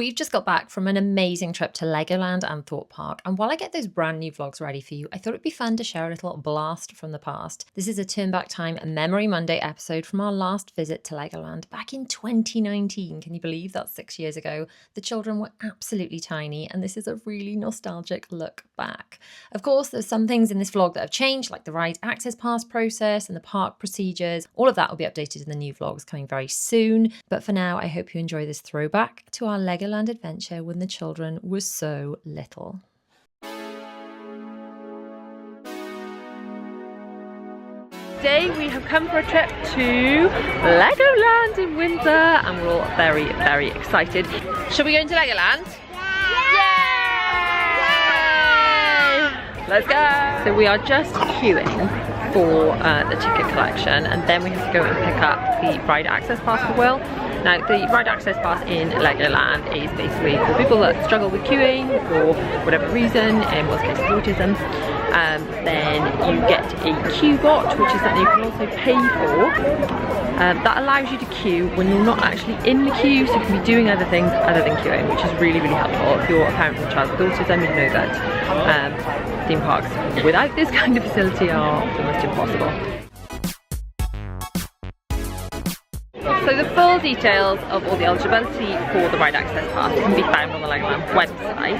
We've just got back from an amazing trip to Legoland and Thorpe Park, and while I get those brand new vlogs ready for you, I thought it'd be fun to share a little blast from the past. This is a Turn Back Time Memory Monday episode from our last visit to Legoland back in 2019. Can you believe that's 6 years ago? The children were absolutely tiny, and this is a really nostalgic look back. Of course, there's some things in this vlog that have changed, like the ride access pass process and the park procedures. All of that will be updated in the new vlogs coming very soon. But for now, I hope you enjoy this throwback to our Legoland adventure when the children were so little. Today we have come for a trip to Legoland in Windsor and we're all very, very excited. Shall we go into Legoland? Yay! Let's go! So we are just queuing for the ticket collection, and then we have to go and pick up the ride access pass for Will. Now, the ride access pass in Legoland is basically for people that struggle with queuing for whatever reason, in most cases autism. Then you get a QBot, which is something you can also pay for. That allows you to queue when you're not actually in the queue, so you can be doing other things other than queuing, which is really, really helpful. If you're a parent with a child with autism, you know that theme parks without this kind of facility are almost impossible. So the full details of all the eligibility for the ride access pass can be found on the Legoland website.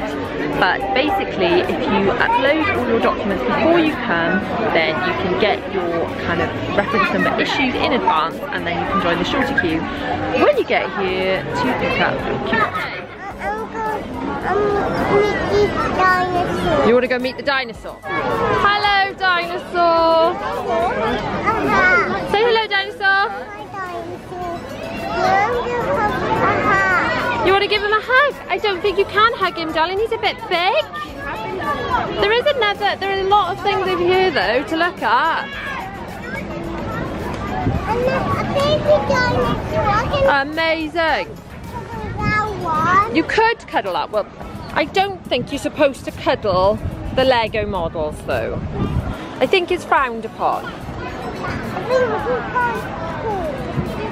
But basically, if you upload all your documents before you come, then you can get your kind of reference number issued in advance, and then you can join the shorter queue when you get here to pick up your QBot. You want to go meet the dinosaur? Hello, dinosaur! Say hello, dinosaur! You want to give him a hug? I don't think you can hug him, darling. He's a bit big. There are a lot of things over here though to look at. Amazing. You could cuddle up. Well, I don't think you're supposed to cuddle the Lego models though. I think it's frowned upon.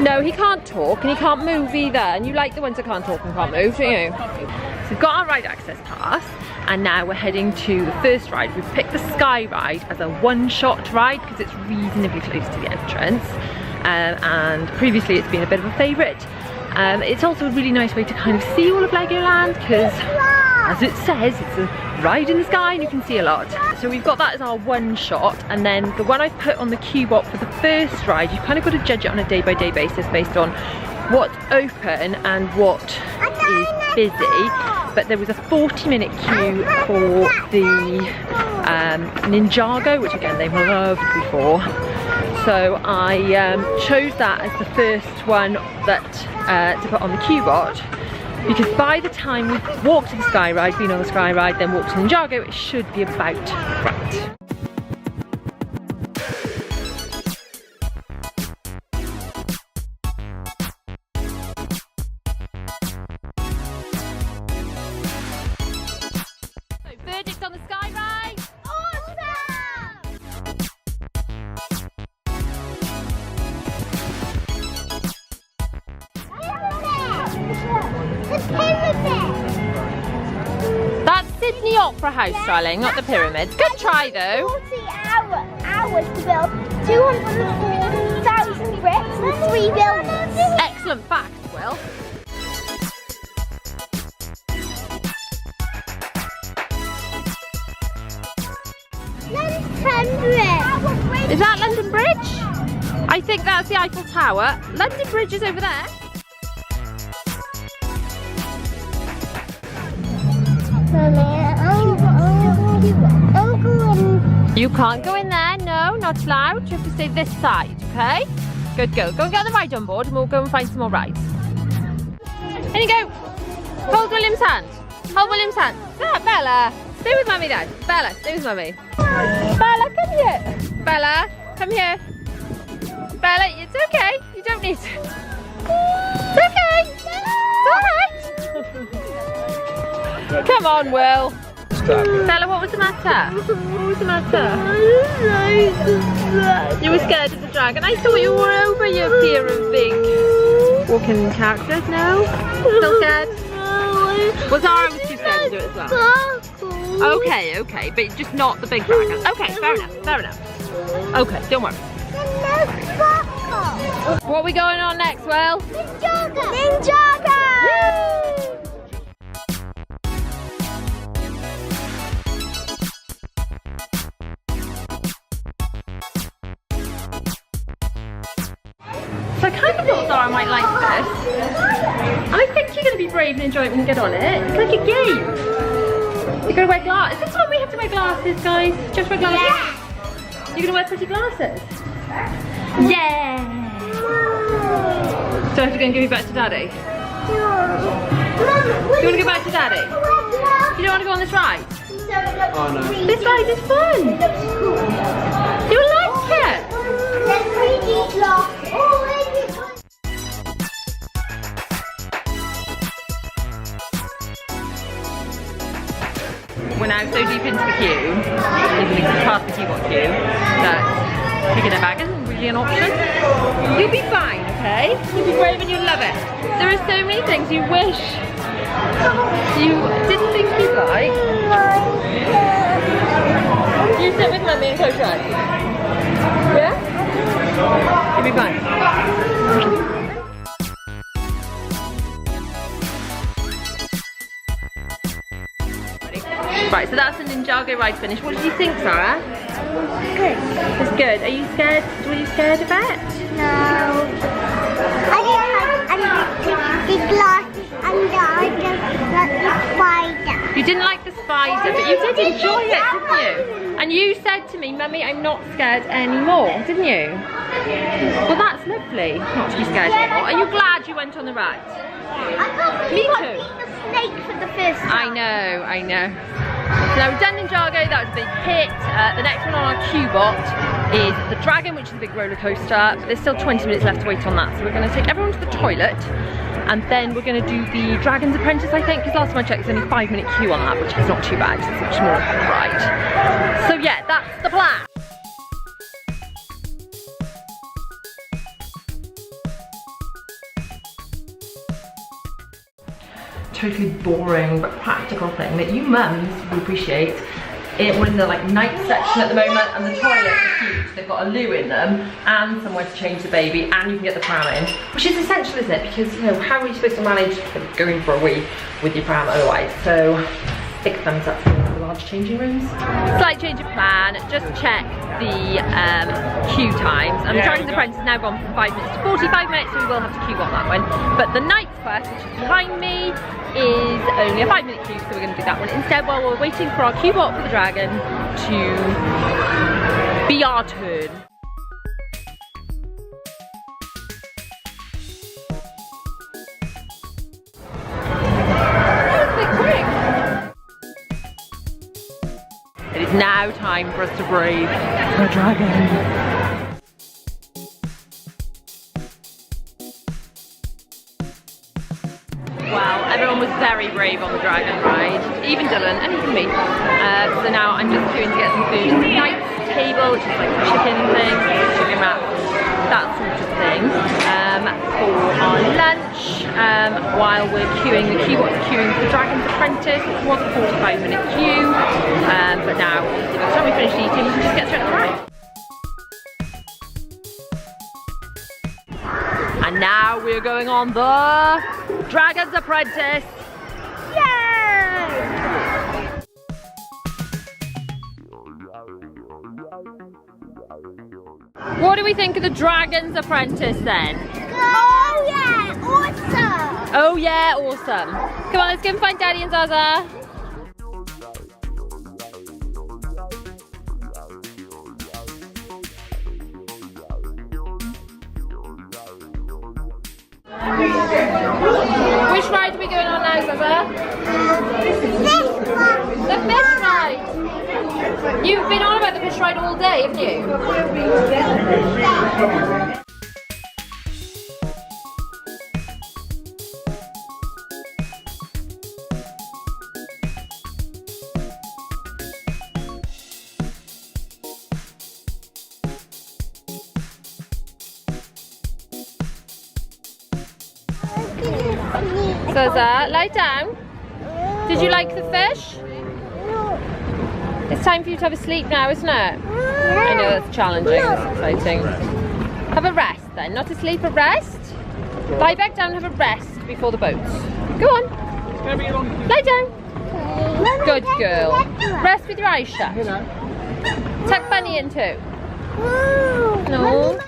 No, he can't talk and he can't move either, and you like the ones that can't talk and can't move, don't you? So we've got our ride access pass, and now we're heading to the first ride. We've picked the Sky Ride as a one-shot ride because it's reasonably close to the entrance, and previously it's been a bit of a favourite. It's also a really nice way to kind of see all of Legoland because, as it says, it's a ride in the sky and you can see a lot. So we've got that as our one shot, and then the one I've put on the QBot for the first ride, you've kind of got to judge it on a day-by-day basis based on what's open and what is busy. But there was a 40-minute queue for the Ninjago, which again they've loved before. So I chose that as the first one that to put on the QBot, because by the time we walk to the Sky Ride, been on the Sky Ride, then walk to Ninjago, it should be about right. So, verdict on the Sky Ride? That's Sydney Opera House, darling, not the pyramids. Good try though. 40 hours to build 240,000 bricks and 3 buildings. Excellent fact, Will. London Bridge. Is that London Bridge? I think that's the Eiffel Tower. London Bridge is over there. You can't go in there, no, not allowed. You have to stay this side, okay? Good girl. Go and get the ride on board and we'll go and find some more rides. There you go. Hold William's hand. Hold William's hand. There, Bella. Stay with Mummy then. Bella, stay with Mummy. Bella, come here. Bella, come here. Bella, it's okay. You don't need to. It's okay. It's alright. Come on, Will. Bella, what was the matter? What was the matter? You were scared of the dragon. I thought you were over your fear of big walking characters. No? Still scared? Well, Zara was too scared to do it as well. Okay, okay, but just not the big dragon. Okay, fair enough, fair enough. Okay, don't worry. What are we going on next, Will? Ninjago! Ninjago! So I kind of thought Zara might like this. And I think you're going to be brave and enjoy it when you get on it. It's like a game. You're going to wear glasses. Is this when we have to wear glasses, guys? Just wear glasses? Yeah. You're going to wear pretty glasses? Yeah. So I have to go and give you back to Daddy? Do you want to go back to Daddy? You don't want to go on this ride? Oh no. This ride is fun. You like it? We're now so deep into the queue, even past the QBot queue, that picking a bag isn't really an option. You'll be fine, okay? You'll be brave and you'll love it. There are so many things you wish you didn't think you'd like. You sit with Mummy and close your eyes. Yeah? You'll be fine. Right, so that's the Ninjago ride finished. What did you think, Sarah? Good. It's good. Are you scared? Were you scared of it? No. I didn't like the glasses and I just like the spider. You didn't like the spider, but you did enjoy it, didn't you? And you said to me, Mummy, I'm not scared anymore, didn't you? Well, that's lovely, not to be scared anymore. Are you glad you went on the ride? I can't Me believe too. I beat the snake for the first time. I know, I know. So now we've done Ninjago, that was a big hit. The next one on our QBot is the Dragon, which is a big roller coaster, but there's still 20 minutes left to wait on that. So we're going to take everyone to the toilet, and then we're going to do the Dragon's Apprentice, I think, because last time I checked, there's only a 5-minute queue on that, which is not too bad, it's much more right. So yeah, that's the plan. Totally boring but practical thing that you mums will appreciate. We're in the night section at the moment, and the toilets are huge. They've got a loo in them and somewhere to change the baby, and you can get the pram in, which is essential, isn't it? Because you know, how are you supposed to manage going for a wee with your pram otherwise? So big thumbs up for the large changing rooms. Slight change of plan. Just check the queue times. And the Dragon's Apprentice has now gone from 5 minutes to 45 minutes, so we will have to queue on that one. But the Knight's Quest, which is behind me, is only a 5-minute queue, so we're going to do that one instead while we're waiting for our QBot for the dragon to be our turn. It is now time for us to brave the dragon. Well, everyone was very brave on the dragon ride, even Dylan and even me. So now I'm just queuing to get some food at the night table, which is like chicken things, chicken wraps, that sort of thing, for our lunch, while we're queuing. The QBot's queuing for the Dragon's Apprentice, which was a 45-minute queue, but now, by the time we finish eating, we can just get straight on the ride. And now we're going on the Dragon's Apprentice. Yay! What do we think of the Dragon's Apprentice then? Oh yeah, awesome! Oh yeah, awesome. Come on, let's go and find Daddy and Zaza. Which ride are we going on now, Zaza? This one! The fish ride! You've been on about the fish ride all day, haven't you? Zaza, lie down. Did you like the fish? It's time for you to have a sleep now, isn't it? I know it's challenging, it's exciting. Have a rest then, not a sleep, a rest. Lie back down and have a rest before the boats. Go on. Lie down. Good girl. Rest with your eyes shut. Tuck Bunny in too. No.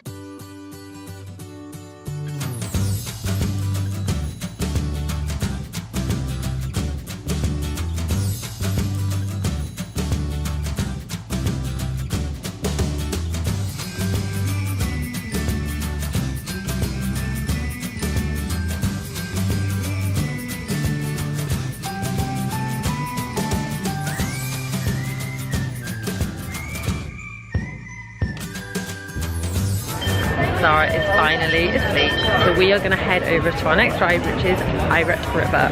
Zara is finally asleep, so we are going to head over to our next ride, which is Pirate River.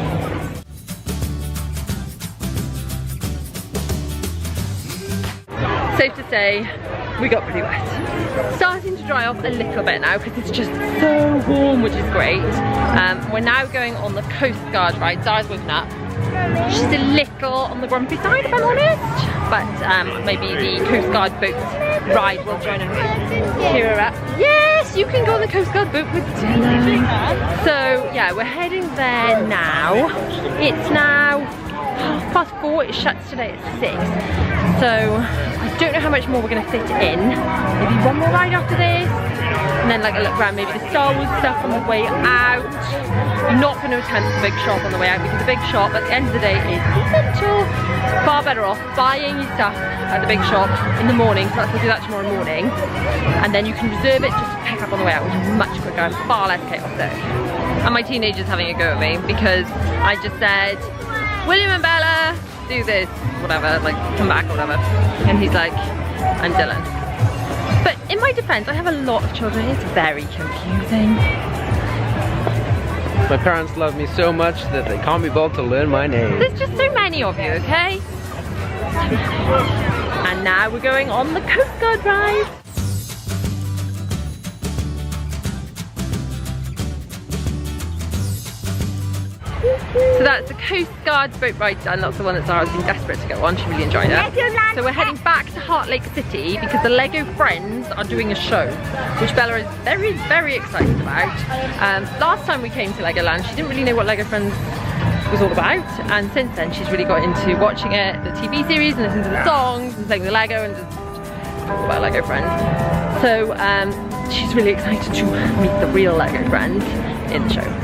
Safe to say, we got pretty wet. Starting to dry off a little bit now because it's just so warm, which is great. We're now going on the Coast Guard ride. Zara's woken up. She's a little on the grumpy side, if I'm honest, but maybe the Coast Guard boat ride will join her. Cheer her up. Yes, you can go on the Coast Guard boat with Dylan. So yeah, we're heading there now. It's now 4:30. It shuts today at 6. So I don't know how much more we're going to fit in. Maybe one more ride after this, and then like a look around, maybe the Star Wars stuff on the way out. I'm not going to attempt the big shop on the way out because the big shop at the end of the day is essential. Far better off buying your stuff at the big shop in the morning, so we'll do that tomorrow morning, and then you can reserve it just to pick up on the way out, which is much quicker and far less chaotic. And my teenager's having a go at me because I just said, William and Bella, do this, whatever, like come back or whatever, and he's like, I'm Dylan. But in my defense, I have a lot of children. It's very confusing. My parents love me so much that they can't be bothered to learn my name. There's just so many of you, okay? And now we're going on the Coast Guard ride. So that's the Coast Guard boat ride done. That's the one that Zara's been desperate to go on. She really enjoyed it. So we're heading back to Heart Lake City because the Lego Friends are doing a show, which Bella is very, very excited about. Last time we came to Legoland, she didn't really know what Lego Friends was all about, and since then she's really got into watching it, the TV series, and listening to the songs and playing the Lego and just all about Lego Friends. So she's really excited to meet the real Lego Friends in the show.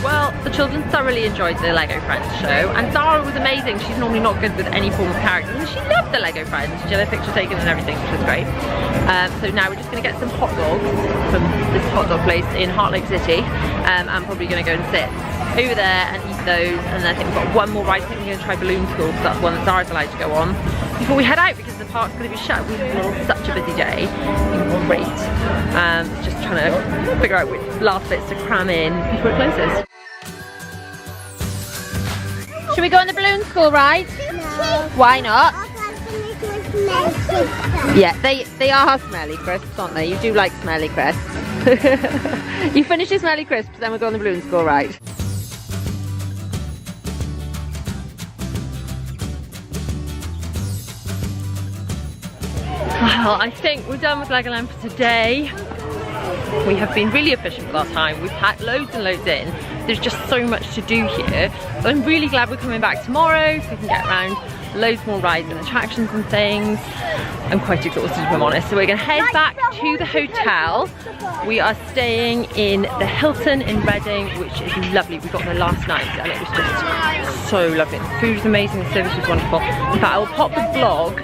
Well, the children thoroughly enjoyed the Lego Friends show, and Zara was amazing. She's normally not good with any form of characters, and she loved the Lego Friends. She had a picture taken and everything, which was great. So now we're just going to get some hot dogs from this hot dog place in Heart Lake City. I'm probably going to go and sit over there and eat those, and then I think we've got one more ride. I think we're going to try Balloon School, because that's one that Zara's allowed to go on before we head out, because the park's going to be shut. We've had such a busy day. Great. Just trying to figure out which last bits to cram in before it closes. Should we go on the Balloon School ride? No. Why not? Yeah. Yeah, they are smelly crisps, aren't they? You do like smelly crisps. You finish your smelly crisps, then we'll go on the Balloon School ride. Well, I think we're done with Legoland for today. We have been really efficient with our time. We've packed loads and loads in. There's just so much to do here. So I'm really glad we're coming back tomorrow so we can get around loads more rides and attractions and things. I'm quite exhausted, if I'm honest. So we're gonna head back to the hotel. We are staying in the Hilton in Reading, which is lovely. We got there last night and it was just so lovely. The food was amazing, the service was wonderful. In fact, I will pop the vlog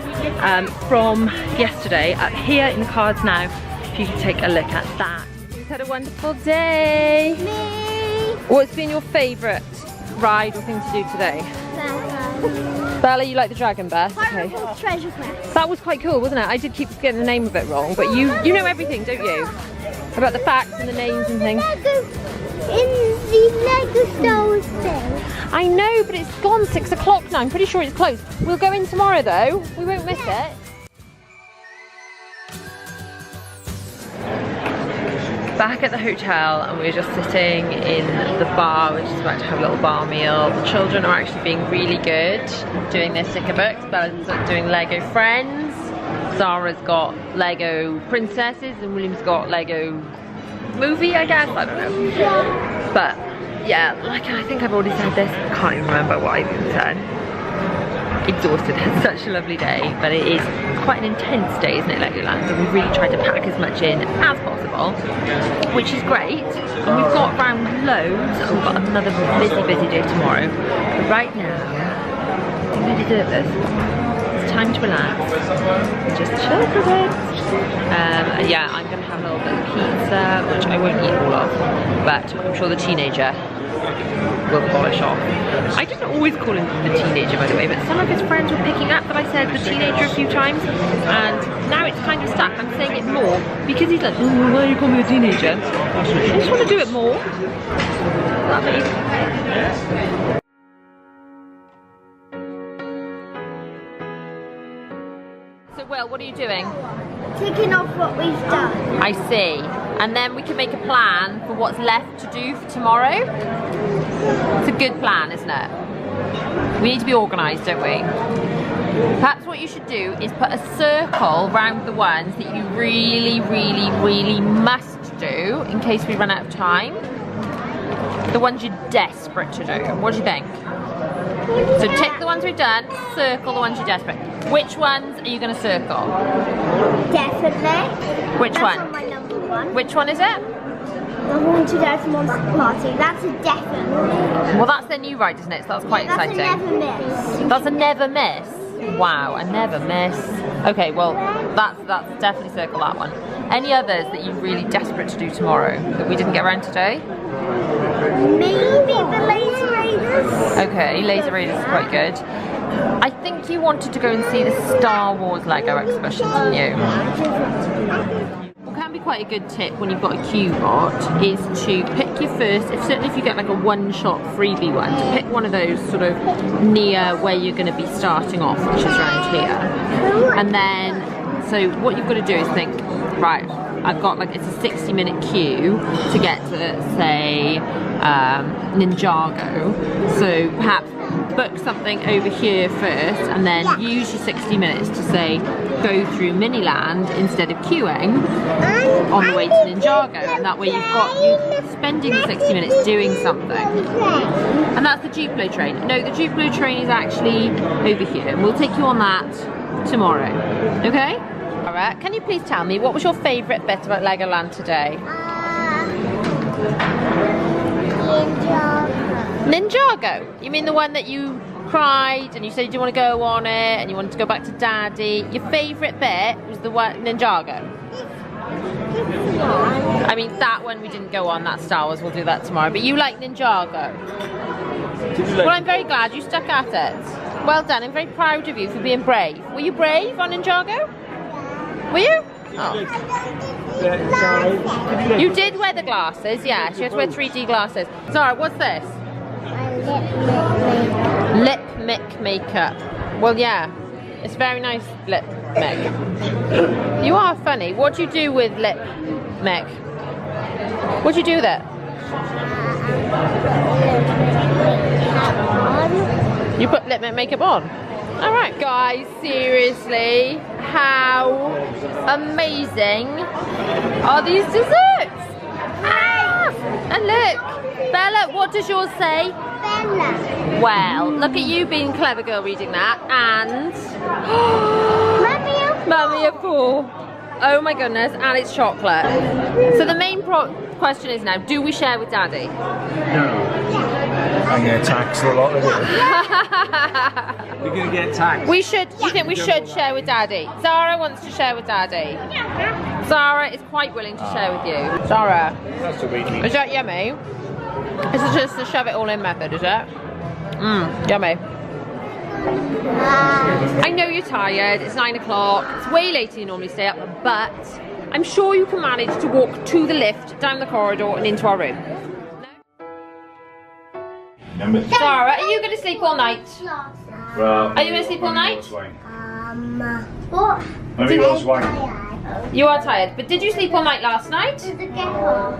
from yesterday up here in the cards now, if you can take a look at that. We've had a wonderful day. Me. What's been your favourite ride or thing to do today? Bella, you like the dragon bus? Okay. Treasure quest. That was quite cool, wasn't it? I did keep getting the name of it wrong, but you know everything, don't you? About the facts and the names and things. In the Lego store thing. I know, but it's gone 6 o'clock now. I'm pretty sure it's closed. We'll go in tomorrow though. We won't miss it. Back at the hotel, and we're just sitting in the bar. We're just about to have a little bar meal. The children are actually being really good doing their sticker books. Bella's doing Lego Friends. Zara's got Lego Princesses, and William's got Lego Movie, I guess. I don't know. But yeah, like I think I've already said this. I can't even remember what I've even said. Exhausted. Had such a lovely day, but it is quite an intense day, isn't it, Legoland? So we've really tried to pack as much in as possible, which is great. And we've got around loads, and we've got another busy day tomorrow. But right now, I'm ready to do this. It's time to relax and just chill for a bit. Yeah, I'm gonna have a little bit of pizza, which I won't eat all of, but I'm sure the teenager will polish off. I didn't always call him the teenager, by the way, but some of his friends were picking up that I said the teenager a few times, and now it's kind of stuck. I'm saying it more because he's like, oh, why do you call me a teenager? I just want to do it more. Love it. So, Will, what are you doing? Ticking off what we've done. I see. And then we can make a plan for what's left to do for tomorrow. It's a good plan, isn't it? We need to be organised, don't we? Perhaps what you should do is put a circle around the ones that you really must do in case we run out of time. The ones you're desperate to do. What do you think? So tick the ones we've done, circle the ones you're desperate. Which ones are you going to circle? Definitely. Which That's one? on my number one. Which one is it? The Haunted House Monster Party. That's a definitely. Well, that's their new ride, isn't it? So that's quite exciting. That's a never miss. That's a never miss. Wow, a never miss. Okay, well, that's definitely circle that one. Any others that you're really desperate to do tomorrow that we didn't get around today? Maybe the Laser Raiders. Okay, Laser Raiders is quite good. I think you wanted to go and see the Star Wars Lego exhibition, didn't you? What can be quite a good tip when you've got a QBot is to pick your first, certainly if you get like a one-shot freebie one, to pick one of those sort of near where you're going to be starting off, which is around here. And then, so what you've got to do is think, right, I've got like, it's a 60-minute queue to get to, say, Ninjago. So perhaps book something over here first and then use your 60 minutes to say, go through Miniland instead of queuing on the way to Ninjago. And that way you're spending the 60 minutes doing something. And that's the Duplo train. No, the Duplo train is actually over here. And we'll take you on that tomorrow. Okay? Alright, can you please tell me what was your favourite bit about Legoland today? Ninjago. You mean the one that you cried and you said you didn't want to go on it and you wanted to go back to Daddy? Your favourite bit was the one Ninjago. I mean that one we didn't go on, that's Star Wars, we'll do that tomorrow. But you like Ninjago. Well, I'm very glad you stuck at it. Well done, I'm very proud of you for being brave. Were you brave on Ninjago? Were you? Oh. You did wear the glasses, yeah. She had to wear 3D glasses. Zara, what's this? Lip mic makeup. Well, yeah. It's very nice lip mic. You are funny. What do you do with lip mic? What do you do with it? You put lip mic makeup on? Alright guys, seriously, how amazing are these desserts? Ah! And look, Bella, what does yours say? Bella. Well, look at you being clever girl reading that, and Mummy of Four. Oh my goodness, and it's chocolate. So the main question is now, do we share with Daddy? No. I'm going to tax a lot of it. You're going to get taxed. We should, you think we should share with Daddy? Zara wants to share with Daddy. Zara is quite willing to share with you. Zara, That's a weekly. is that yummy? Is it just the shove it all in method, is it? Mmm, yummy. I know you're tired, it's 9 o'clock, it's way later than you normally stay up, but I'm sure you can manage to walk to the lift, down the corridor and into our room. Number 3. Zara, are you going to sleep all night? Well, Are you going to sleep all night? What? Only was one. You are tired, but did you sleep all night last night?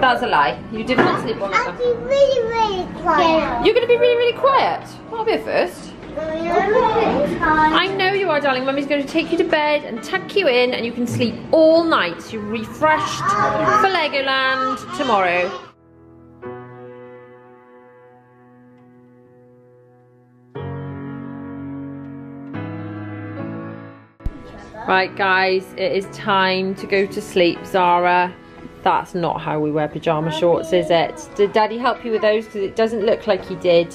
That's a lie. You did not sleep all night. I'll be really, really quiet. You're going to be really, really quiet. That'll be a first. I know you are, darling. Mummy's going to take you to bed and tuck you in and you can sleep all night. You're refreshed for Legoland tomorrow. Right, guys, it is time to go to sleep. Zara, that's not how we wear pyjama shorts, is it? Did Daddy help you with those? Because it doesn't look like he did.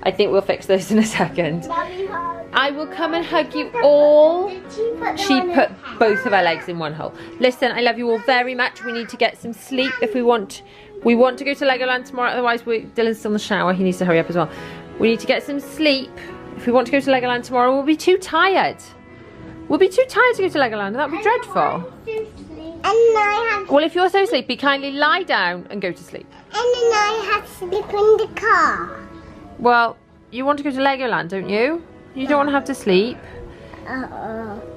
I think we'll fix those in a second. I will come and hug you all. She put both of our legs in one hole. Listen, I love you all very much. We need to get some sleep if we want to go to Legoland tomorrow. Otherwise, Dylan's still in the shower. He needs to hurry up as well. We need to get some sleep. If we want to go to Legoland tomorrow, we'll be too tired. We'll be too tired to go to Legoland. That would be dreadful. Well, if you're so sleepy, kindly lie down and go to sleep. And then I have to sleep in the car. Well, you want to go to Legoland, don't you? You don't want to have to sleep.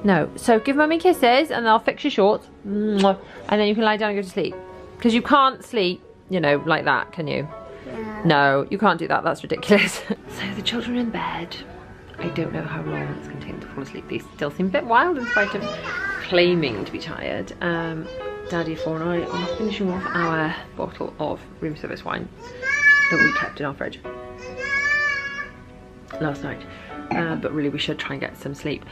No. So give Mummy kisses and I'll fix your shorts. And then you can lie down and go to sleep. Because you can't sleep, you know, like that, can you? No, you can't do that. That's ridiculous. So the children are in bed. I don't know how long it's going to take them to fall asleep. They still seem a bit wild in spite of claiming to be tired. Daddy, Fawn and I are finishing off our bottle of room service wine that we kept in our fridge last night. But really we should try and get some sleep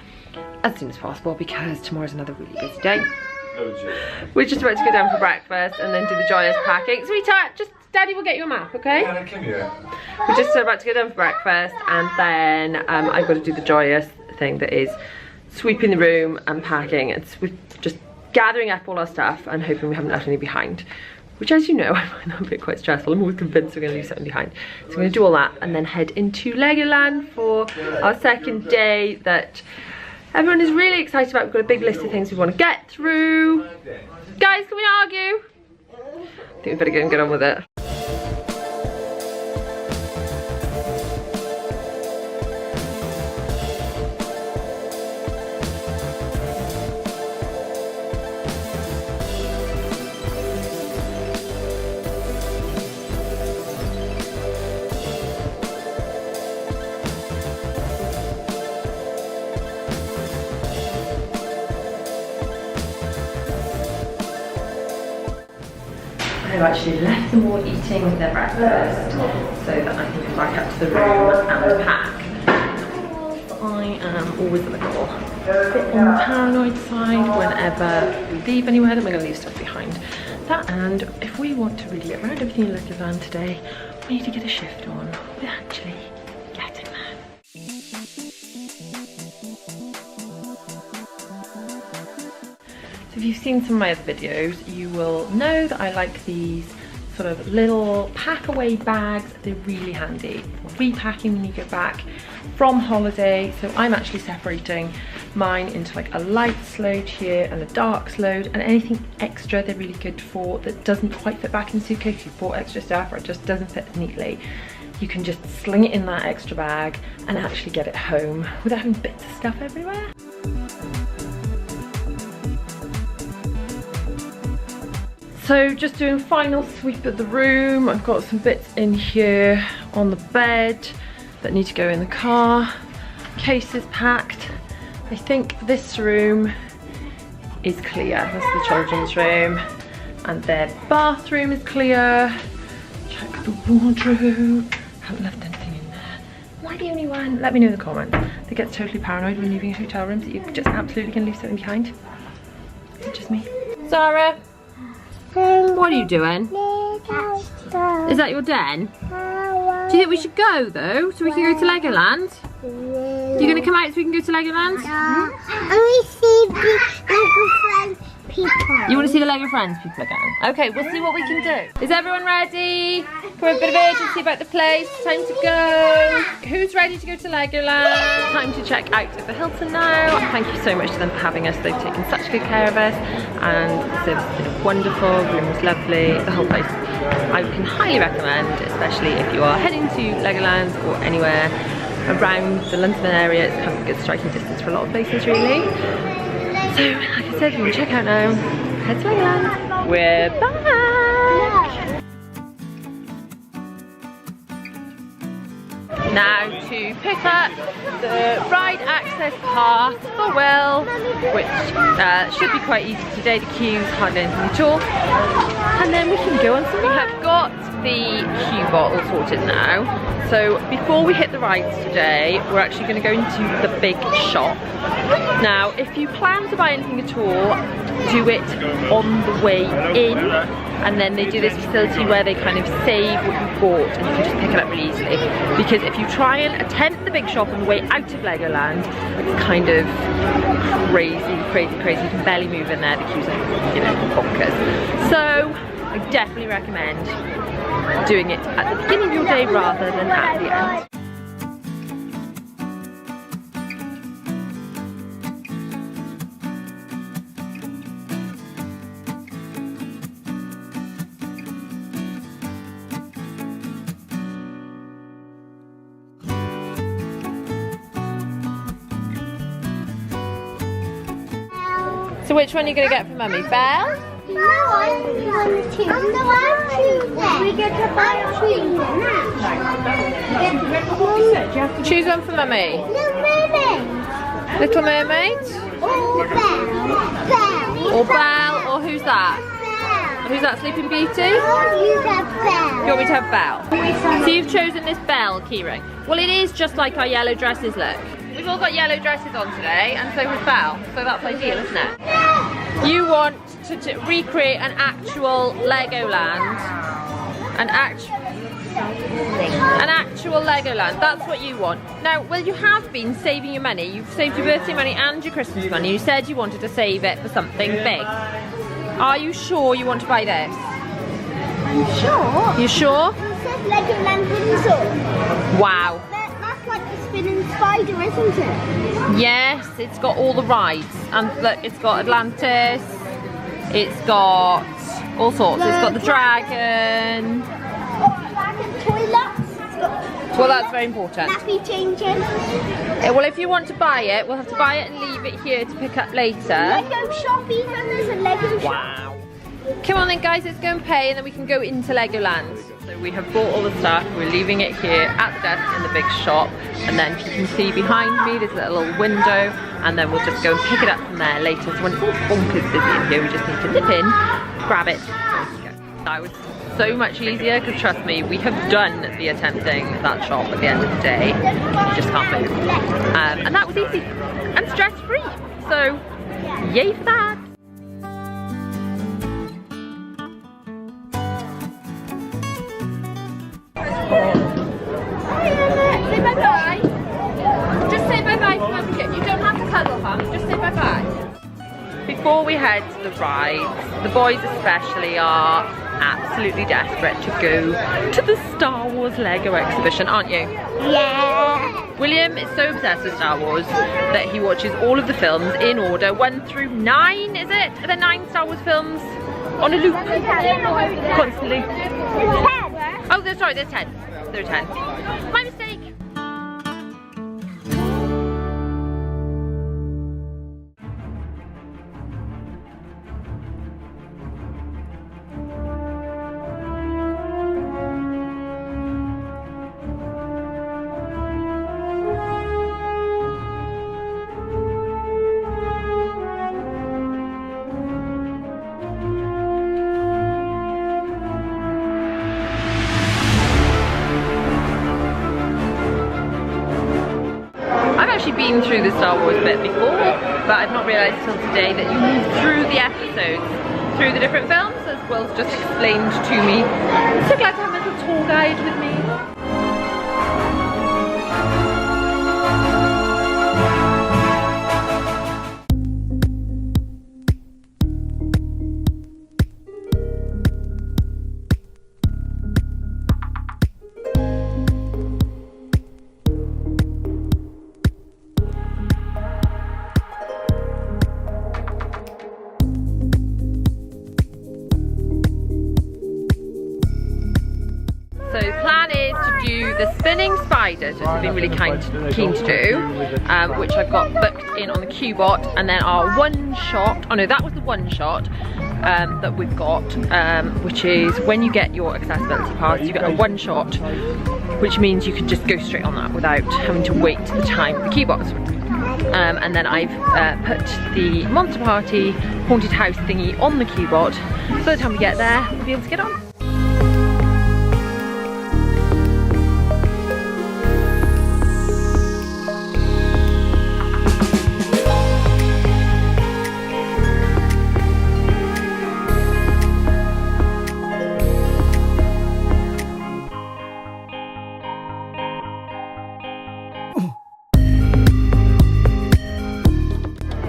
as soon as possible because tomorrow's another really busy day. We're just about to go down for breakfast and then do the joyous packing. Sweetheart, just Daddy will get you a map, okay? Yeah, come here. We're just about to go down for breakfast and then I've got to do the joyous thing that is sweeping the room and packing. We're just gathering up all our stuff and hoping we haven't left any behind. Which, as you know, I find that a bit quite stressful. I'm always convinced we're going to leave something behind. So I'm going to do all that and then head into Legoland for our second day that everyone is really excited about. We've got a big list of things we want to get through. Guys, can we not argue? I think we better go and get on with it. I've actually left them all eating their breakfast so that I can come back up to the room and pack. I am always a little bit on the paranoid side whenever we leave anywhere that we're going to leave stuff behind. That, and if we want to really get around everything in Legoland today, we need to get a shift on with actually getting there. So if you've seen some of my other videos, you will know that I like these sort of little pack away bags. They're really handy for repacking when you go back from holiday. So I'm actually separating mine into like a light load here and a dark load, and anything extra they're really good for that doesn't quite fit back in the suitcase. You've bought extra stuff or it just doesn't fit neatly, you can just sling it in that extra bag and actually get it home without having bits of stuff everywhere. So just doing final sweep of the room. I've got some bits in here on the bed that need to go in the car. Cases packed. I think this room is clear. That's the children's room. And their bathroom is clear. Check the wardrobe. Haven't left anything in there. Am I the only one? Let me know in the comments that gets totally paranoid when leaving hotel rooms that you're just absolutely going to leave something behind. Is it just me? Zara? What are you doing? Is that your den? Do you think we should go though, so we can go to Legoland? You're going to come out so we can go to Legoland? Yeah. And we see the Lego Friends people. You want to see the Lego Friends people again? Okay, we'll see what we can do. Is everyone ready? Come on, a bit of urgency about the place. Time to go. Who's ready to go to Legoland? Time to check out of the Hilton now. Thank you so much to them for having us. They've taken such good care of us, and the service has been wonderful. The room was lovely. The whole place I can highly recommend, especially if you are heading to Legoland or anywhere around the London area. It's kind of a good striking distance for a lot of places, really. So, like I said, you can check out now. Head to Legoland. We're back! Now to pick up the ride access pass for Will, which should be quite easy today. The queues hardly anything at all. And then we can go on some. We have got the QBot all sorted now. So before we hit the rides today, we're actually going to go into the big shop. Now, if you plan to buy anything at all, do it on the way in, and then they do this facility where they kind of save what you bought and you can just pick it up really easily. Because if you try and attempt the big shop on the way out of Legoland, it's kind of crazy. You can barely move in there. The queues are, you know, bonkers. So I definitely recommend doing it at the beginning of your day rather than at the end. So which one are you going to get for Mummy? Belle? No, I only want to choose. I'm choosing. We get to buy choosing. Choose one for Mummy. Little Mermaid. Little Mermaid? Or Belle. Or Belle? Or who's that? Belle. Who's that, Sleeping Beauty? You get Belle. You want me to have Belle? So you've chosen this Belle keyring. Well, it is just like our yellow dresses, look. We've all got yellow dresses on today, and so has Belle. So that's ideal, isn't it? You want to recreate an actual Legoland. An actual Legoland. That's what you want. Now, well, you have been saving your money. You've saved your birthday money and your Christmas money. You said you wanted to save it for something big. Are you sure you want to buy this? I'm sure. You sure? It says Legoland Dinosaur. Wow. That's like the spinning spider, isn't it? Yes, it's got all the rides. And look, it's got Atlantis. It's got all sorts. It's got the dragon. Toilets. Well, that's very important. Nappy changing. Well, if you want to buy it, we'll have to buy it and leave it here to pick up later. Lego shop, even there's a Lego shop. Wow. Come on then, guys, let's go and pay, and then we can go into Legoland. So we have bought all the stuff. We're leaving it here at the desk in the big shop, and then you can see behind me there's a little window, and then we'll just go and pick it up from there later. So when it's all bonkers busy in here, we just need to nip in, grab it, and go. That was so much easier, because trust me, we have done the attempting that shop at the end of the day. You just can't move. And that was easy and stress-free. So yay for that. Say bye-bye. Just say bye-bye to Mum. You don't have to cuddle, Mum. Just say bye-bye. Before we head to the rides, the boys especially are absolutely desperate to go to the Star Wars Lego exhibition, aren't you? Yeah. William is so obsessed with Star Wars that he watches all of the films in order, 1 through 9, is it? Are there 9 Star Wars films on a loop? Constantly. Oh, sorry, there's 10. There are 10. My mistake. Been through the Star Wars bit before, but I've not realised until today that you move through the episodes, through the different films, as Will's just explained to me. I'm so glad to have a little tour guide with me. the spinning spiders, which have been really keen to do, which I've got booked in on the QBot, and then our one shot, oh no, that was the one shot that we've got, which is when you get your accessibility pass, you get a one shot, which means you can just go straight on that without having to wait the time for the QBots. And then I've put the Monster Party haunted house thingy on the QBot, so by the time we get there, we'll be able to get on.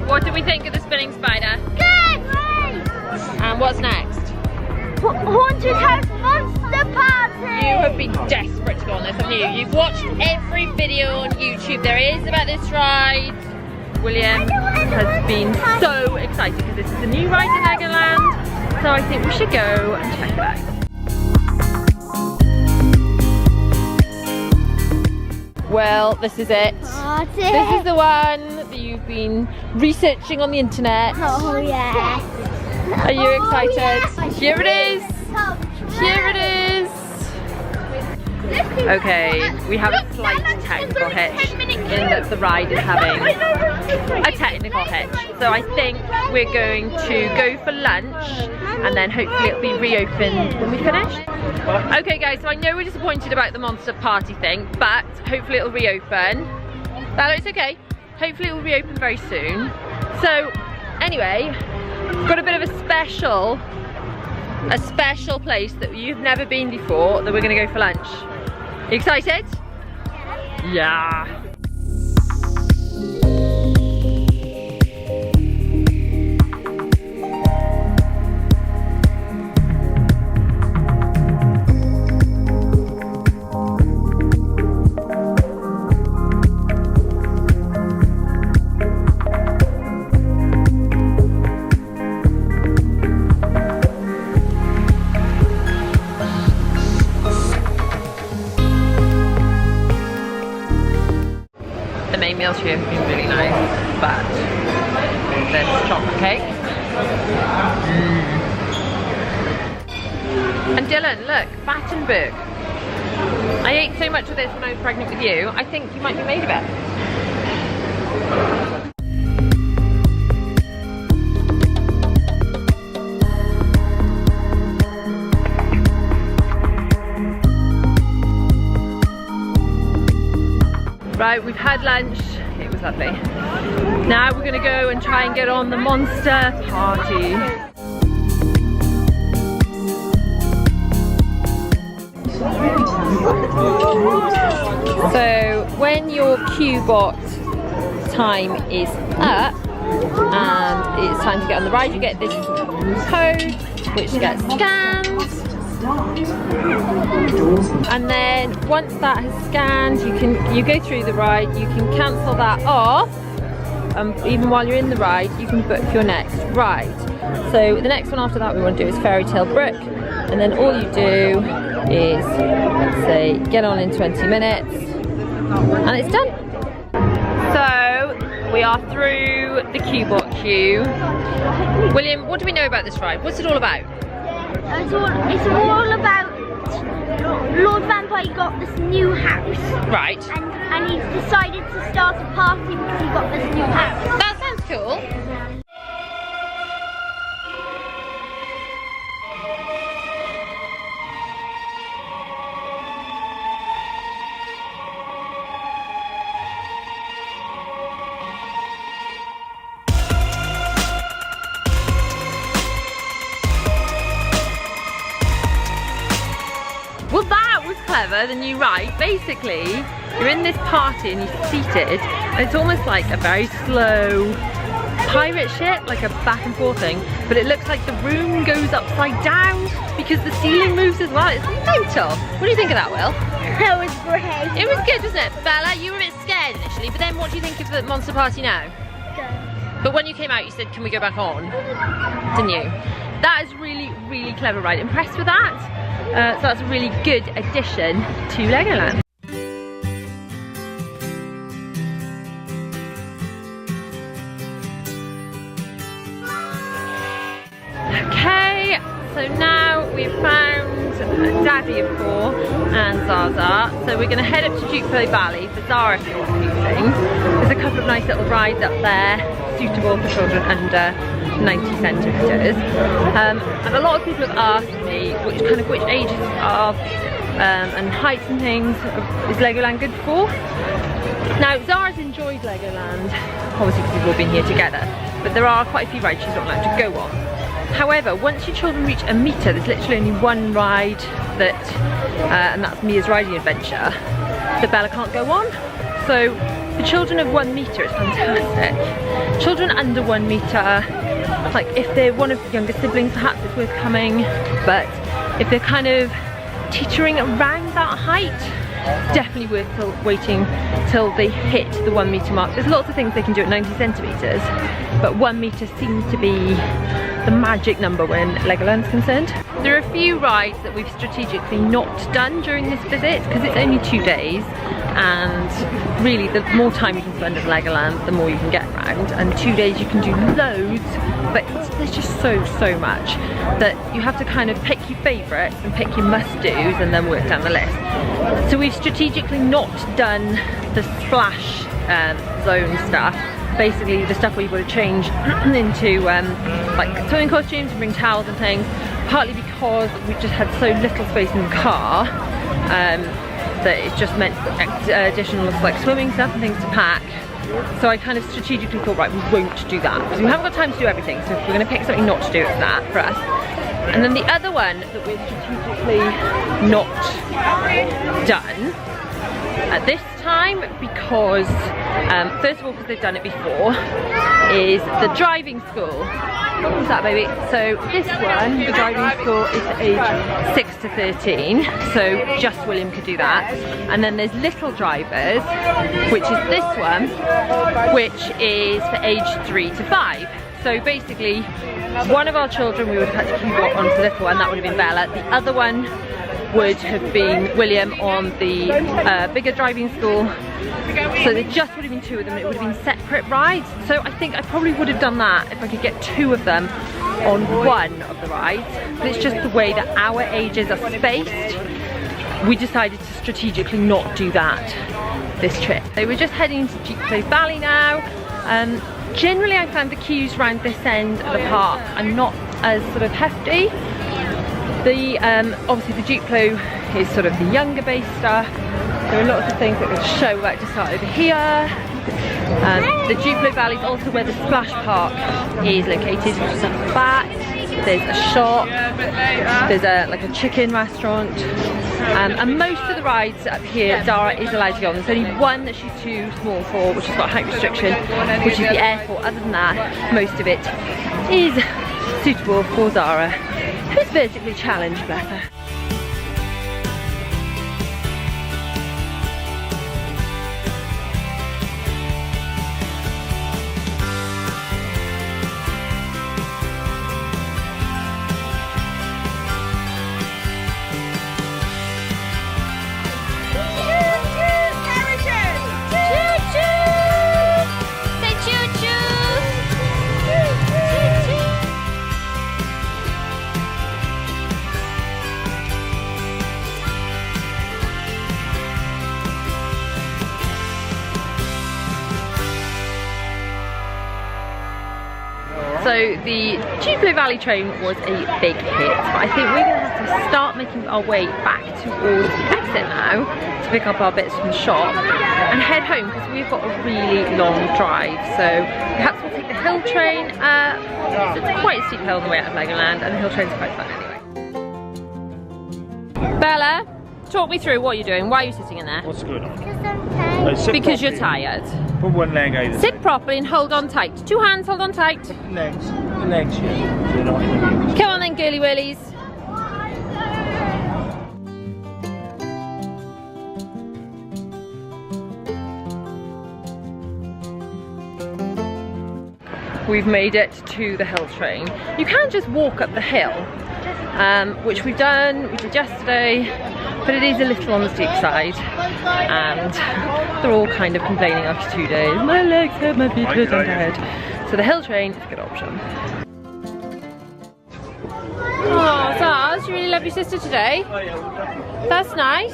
What do we think of the spinning spider? Good! And what's next? Haunted House Monster Party! You have been desperate to go on this, haven't you? You've watched every video on YouTube there is about this ride. William has been so excited because this is a new ride in Legoland, so I think we should go and check it out. Well, this is it. This is the one that you've been researching on the internet. Oh yes. Are you excited? Yes. Here it is. Here it is. Okay, we have a slight technical hitch in that the ride is having a technical hitch. So I think we're going to go for lunch and then hopefully it'll be reopened when we finish. Okay guys, so I know we're disappointed about the Monster Party thing, but hopefully it'll reopen. Bella, it's okay. Hopefully it will reopen very soon. So anyway, we've got a bit of a special place that you've never been before that we're gonna go for lunch. You excited? Yeah. The main meals here have been really nice, but this chocolate cake. And Dylan, look, Battenberg. I ate so much of this when I was pregnant with you, I think you might be made of it. Right, we've had lunch, it was lovely. Now we're gonna go and try and get on the Monster Party. So when your QBot time is up and it's time to get on the ride, you get this code which gets scanned. And then once that has scanned, you go through the ride, you can cancel that off. Even while you're in the ride, you can book your next ride. So the next one after that we want to do is Fairy Tale Brook, and then all you do is, let's say, get on in 20 minutes, and it's done. So we are through the QBot queue. William, what do we know about this ride? What's it all about? It's all about Lord Vampire got this new house. Right. And he's decided to start a party because he got this new house. That sounds cool. Well, that was clever, the new ride. Basically, you're in this party and you're seated, and it's almost like a very slow pirate ship, like a back and forth thing, but it looks like the room goes upside down because the ceiling moves as well. It's mental. What do you think of that, Will? That was great. It was good, wasn't it? Bella, you were a bit scared initially, but then what do you think of the Monster Party now? Good. But when you came out, you said, can we go back on? Didn't you? That is really, really clever ride. Impressed with that? So that's a really good addition to Legoland. Okay, so now we've found Daddy of 4 and Zaza. So we're going to head up to Duplo Valley for Zara if you want a few things. There's a couple of nice little rides up there, suitable for children under 90 centimetres. And a lot of people have asked me which ages are and heights and things is Legoland good for. Now Zara's enjoyed Legoland, obviously because we've all been here together, but there are quite a few rides she's not allowed to go on. However, once your children reach a metre, there's literally only one ride that, and that's Mia's Riding Adventure, that Bella can't go on. So for children of 1 metre, it's fantastic. Children under 1 metre, like if they're one of the younger siblings, perhaps it's worth coming, but if they're kind of teetering around that height, it's definitely worth waiting till they hit the 1 metre mark. There's lots of things they can do at 90 centimetres, but 1 metre seems to be the magic number when Legoland's concerned. There are a few rides that we've strategically not done during this visit because it's only 2 days, and really the more time you can spend at Legoland, the more you can get around, and 2 days you can do loads, but there's just so much that you have to kind of pick your favourites and pick your must-dos and then work down the list. So we've strategically not done the splash zone stuff, basically the stuff where you've got to change into like swimming costumes and bring towels and things, partly because we've just had so little space in the car that it just meant additional like swimming stuff and things to pack. So I kind of strategically thought, right, we won't do that because we haven't got time to do everything, so if we're going to pick something not to do, it's that for us. And then the other one that we're strategically not done at this time, because first of all because they've done it before, is the driving school. What's that, baby? So this one, the driving school, is age 6 to 13, so just William could do that. And then there's little drivers, which is this one, which is for age 3 to 5. So basically, one of our children we would have had to QBot onto the little one, that would have been Bella. The other one would have been William on the bigger driving school. So there just would have been 2 of them, it would have been separate rides. So I think I probably would have done that if I could get 2 of them on one of the rides. But it's just the way that our ages are spaced. We decided to strategically not do that this trip. So we're just heading to Duplo Valley now. Generally I found the queues around this end of the park are not as sort of hefty. The obviously the Duplo is sort of the younger base stuff. There are lots of things that we'll show about to start over here. The Duplo Valley is also where the splash park is located, which is at the back. There's a shop, there's like a chicken restaurant, and most of the rides up here Zara is allowed to go on. There's only one that she's too small for, which has got a height restriction, which is the airport. Other than that, most of it is suitable for Zara, who's vertically challenged, bless her. So the Duplo Valley train was a big hit, but I think we're going to have to start making our way back towards the exit now to pick up our bits from the shop and head home because we've got a really long drive. So perhaps we'll take the hill train. It's quite a steep hill on the way out of Legoland, and the hill train's quite fun anyway. Bella, talk me through what you're doing. Why are you sitting in there? What's going on? Because you're tired. Put one leg either. Sit properly and hold on tight. 2 hands, hold on tight. The legs here. They're not in the way. Come on then, girly willies. We've made it to the hill train. You can just walk up the hill, which we did yesterday, but it is a little on the steep side, and they're all kind of complaining after 2 days. My legs hurt, my feet hurt, I'm tired. So the hill train is a good option. Oh, Zaz, you really love your sister today? That's nice.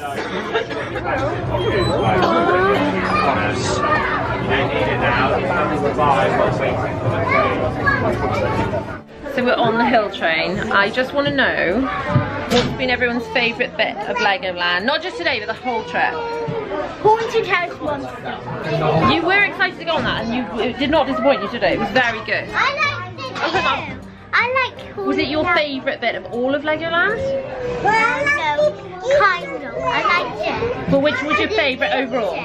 So we're on the hill train. I just want to know what's been everyone's favourite bit of Legoland? Not just today, but the whole trip. Haunted House Monster. You were excited to go on that, and it did not disappoint you today. It was very good. I liked it Oh, hang on. too. I like Haunted Was it your House. favourite bit of all of Legoland? Well, no, kind of. I liked it. But which was your favourite overall?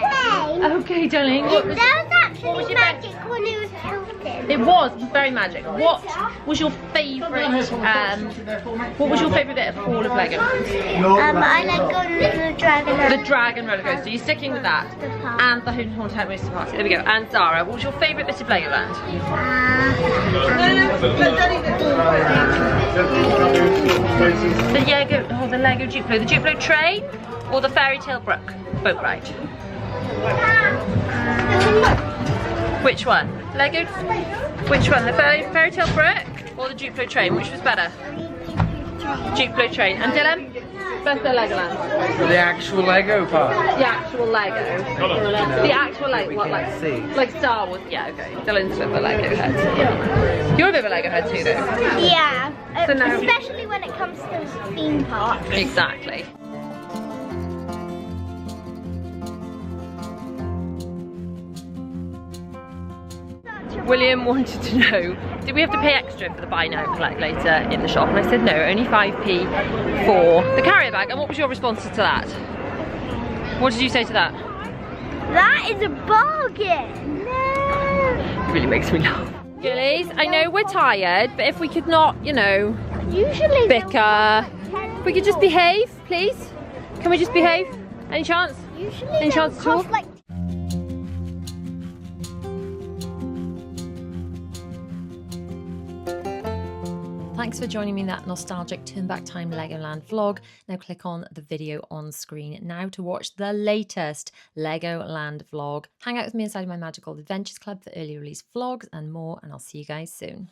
Okay, darling. What was, That was actually what was your magic when it was tilted. it was very magic. What was your favourite? What was your favourite bit of all of Legoland? I like going to the dragon. The dragon roller coaster. You're sticking with that, and the Haunted House Monster Party. There we go. And Zara, what was your favourite bit of Legoland? The Lego Duplo, the Duplo train, or the fairy tale boat ride? Which one? Lego? Which one? The fairy tale brook or the Duplo train? Which was better? Duplo train. And Dylan? Best of Legoland. The actual Lego part. The actual Lego. The actual Lego. What, like? See. Like Star Wars. Yeah, okay. Dylan's a bit of a Lego head. Yeah. You're a bit of a Lego head too, though. Yeah, So now- especially when it comes to theme parks. Exactly. William wanted to know, did we have to pay extra for the buy now collect later in the shop? And I said no, only 5p for the carrier bag. And what was your response to that? What did you say to that? That is a bargain. No. It really makes me laugh. Gillies, I know we're tired, but if we could not, you know, Usually bicker, if we could just behave, please. Can we just behave? Any chance? Usually Any chance at all? cost like Thanks for joining me in that nostalgic turn back time Legoland vlog. Now click on the video on screen now to watch the latest Legoland vlog. Hang out with me inside my Magical Adventures Club for early release vlogs and more, and I'll see you guys soon.